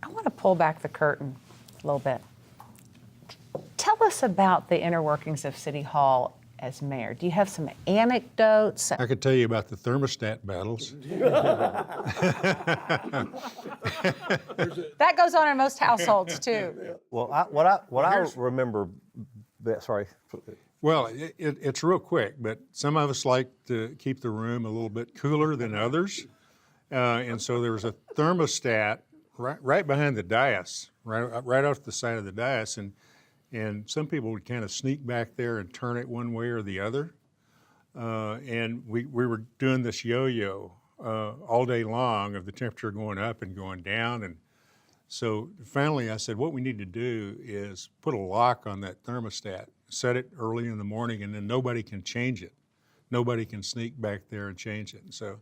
I want to pull back the curtain a little bit. Tell us about the inner workings of City Hall as mayor. Do you have some anecdotes? I could tell you about the thermostat battles. That goes on in most households too. Well, what I remember, sorry. Well, it's real quick, but some of us like to keep the room a little bit cooler than others. And so there was a thermostat right behind the dais, right off the side of the dais. And some people would kind of sneak back there and turn it one way or the other. And we were doing this yo-yo all day long of the temperature going up and going down. And so finally I said, what we need to do is put a lock on that thermostat, set it early in the morning, and then nobody can change it. Nobody can sneak back there and change it. And so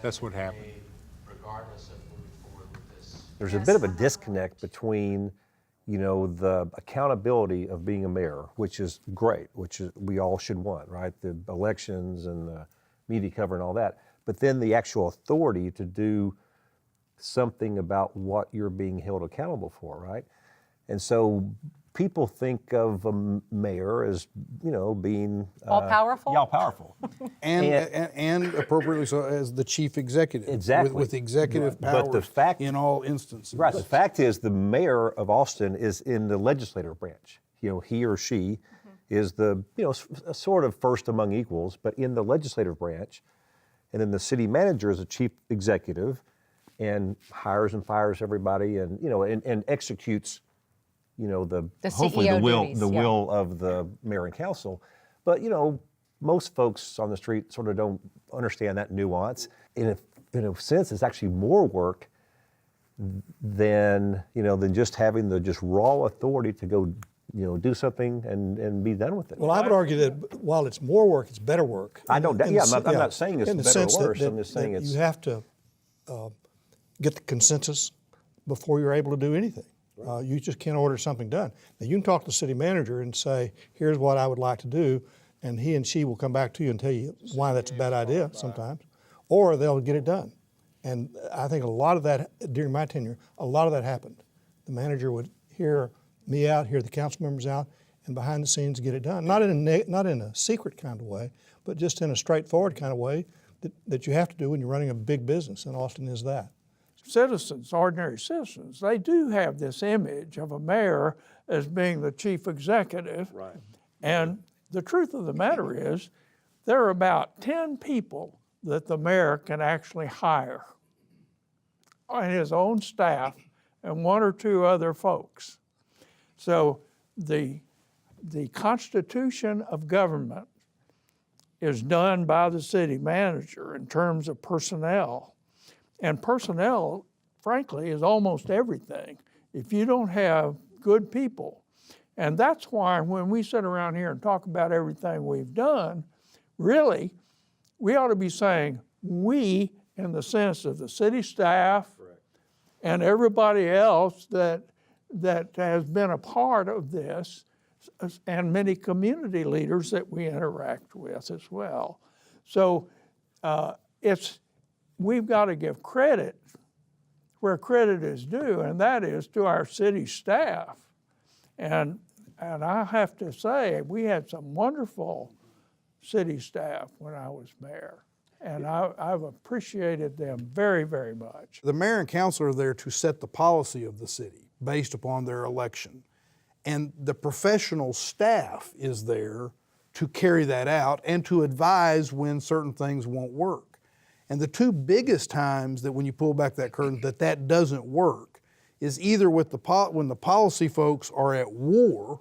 that's what happened. Regardless of moving forward with this. There's a bit of a disconnect between, the accountability of being a mayor, which is great, which is we all should want, right? The elections and the media cover and all that. But then the actual authority to do something about what you're being held accountable for, right? And so people think of a mayor as, being All powerful? Yeah, all powerful. And appropriately so as the chief executive. Exactly. With executive But powers the fact, in all instances. right, the fact is the mayor of Austin is in the legislative branch. He or she is the, sort of first among equals, but in the legislative branch. And then the city manager is a chief executive and hires and fires everybody and, and executes the hopefully CEO the will duties, the yeah. will of the mayor and council. But most folks on the street sort of don't understand that nuance. And in a sense, it's actually more work than just having the just raw authority to go do something and be done with it. Well, I would argue that while it's more work, it's better work. I don't. In Yeah, the I'm se- not saying it's in the better or sense that- worse. I'm just saying that it's. You have to get the consensus before you're able to do anything. You just can't order something done. Now, you can talk to the city manager and say, here's what I would like to do, and he and she will come back to you and tell you why that's a bad idea sometimes, or they'll get it done. And I think a lot of that, during my tenure, a lot of that happened. The manager would hear me out, hear the council members out, and behind the scenes get it done. Not in a secret kind of way, but just in a straightforward kind of way that you have to do when you're running a big business, and Austin is that. Citizens, ordinary citizens, they do have this image of a mayor as being the chief executive. Right. And the truth of the matter is, there are about 10 people that the mayor can actually hire on his own staff and one or two other folks. So the constitution of government is done by the city manager in terms of personnel. And personnel, frankly, is almost everything if you don't have good people. And that's why when we sit around here and talk about everything we've done, really, we ought to be saying we in the sense of the city staff and everybody else that has been a part of this, and many community leaders that we interact with as well. So we've got to give credit where credit is due, and that is to our city staff. And I have to say, we had some wonderful city staff when I was mayor, and I've appreciated them very, very much. The mayor and council are there to set the policy of the city based upon their election. And the professional staff is there to carry that out and to advise when certain things won't work. And the two biggest times that when you pull back that curtain that doesn't work is either with when the policy folks are at war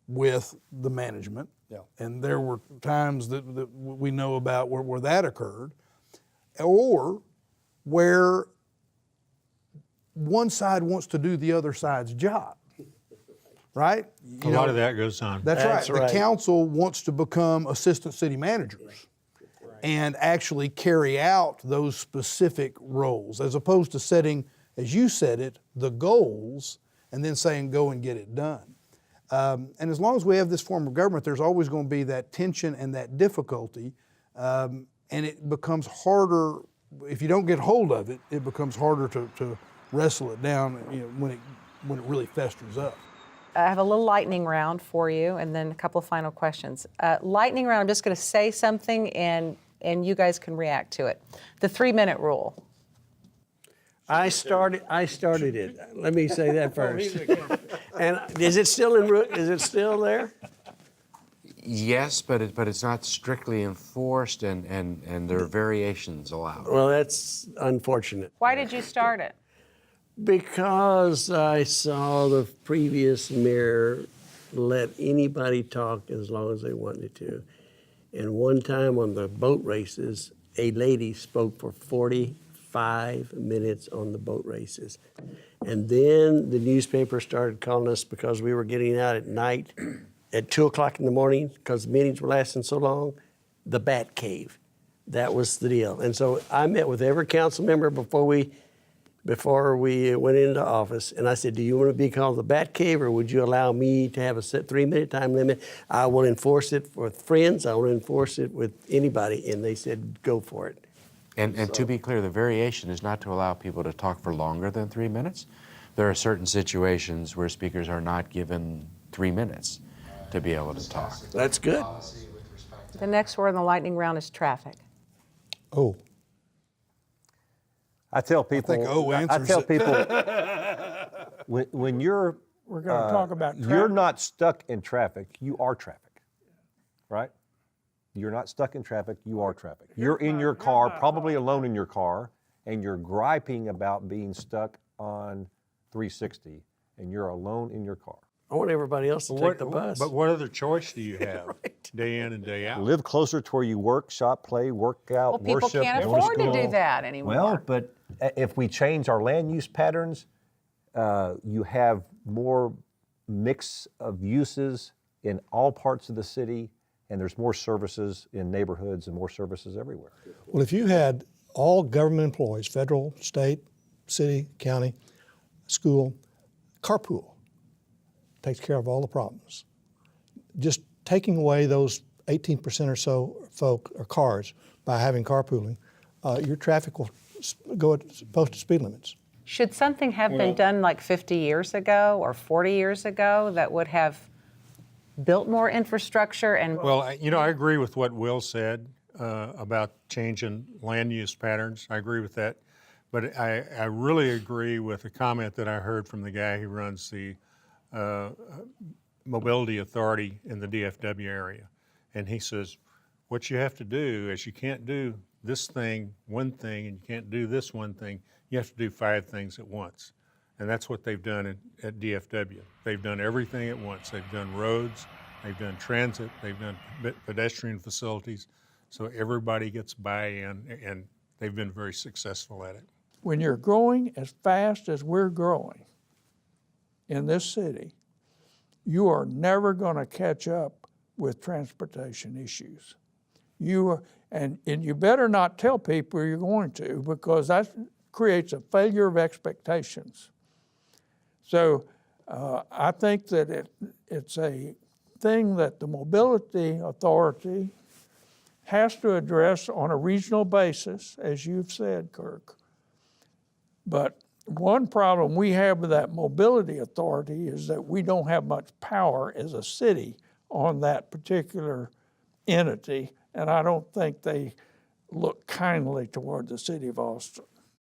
with the management, and there were times that we know about where that occurred, or where one side wants to do the other side's job, right? A lot of that goes on. That's right. The council wants to become assistant city managers and actually carry out those specific roles, as opposed to setting, as you said it, the goals and then saying go and get it done. And as long as we have this form of government, there's always going to be that tension and that difficulty, and it becomes harder, if you don't get hold of it, it becomes harder to wrestle it down, when it really festers up. I have a little lightning round for you, and then a couple of final questions. Lightning round, I'm just going to say something, and you guys can react to it. The 3-minute rule. I started it. Let me say that first. And is it still there? Yes, but it's not strictly enforced, and there are variations allowed. Well, that's unfortunate. Why did you start it? Because I saw the previous mayor let anybody talk as long as they wanted to. And one time on the boat races, a lady spoke for 45 minutes on the boat races. And then the newspaper started calling us because we were getting out at night at 2 o'clock in the morning because the meetings were lasting so long, the Bat Cave. That was the deal. And so I met with every council member before we went into office, and I said, do you want to be called the Bat Cave, or would you allow me to have a set 3-minute time limit? I will enforce it with friends. I will enforce it with anybody. And they said, go for it. And to be clear, the variation is not to allow people to talk for longer than 3 minutes. There are certain situations where speakers are not given 3 minutes to be able to talk. That's good. Policy with respect to The next word in the lightning round is traffic. Oh, I tell people. think O I answers tell it. people when you're We're going to talk about you're traffic. not stuck in traffic, you are traffic, right? You're not stuck in traffic, you are traffic. You're in your car, probably alone in your car, and you're griping about being stuck on 360, and you're alone in your car. I want everybody else to take the bus. But what other choice do you have day in and day out? Live closer to where you work, shop, play, work out, Well, people worship. can't go to afford to do school. that anymore. Well, but if we change our land use patterns, you have more mix of uses in all parts of the city, and there's more services in neighborhoods and more services everywhere. well, if you had all government employees, federal, state, city, county, school, carpool, takes care of all the problems. Just taking away those 18% or so folk or cars by having carpooling, your traffic will go at posted speed limits. Should something have been done like 50 years ago or 40 years ago that would have built more infrastructure and Well, I agree with what Will said about changing land use patterns. I agree with that. But I really agree with a comment that I heard from the guy who runs the Mobility Authority in the DFW area. And he says, what you have to do is you can't do this thing, one thing, and you can't do this one thing. You have to do 5 things at once. And that's what they've done at DFW. They've done everything at once. They've done roads, they've done transit, they've done pedestrian facilities. So everybody gets buy-in, and they've been very successful at it. When you're growing as fast as we're growing in this city, you are never going to catch up with transportation issues. And you better not tell people you're going to, because that creates a failure of expectations. So I think that it's a thing that the Mobility Authority has to address on a regional basis, as you've said, Kirk. But one problem we have with that Mobility Authority is that we don't have much power as a city on that particular entity, and I don't think they look kindly toward the city of Austin.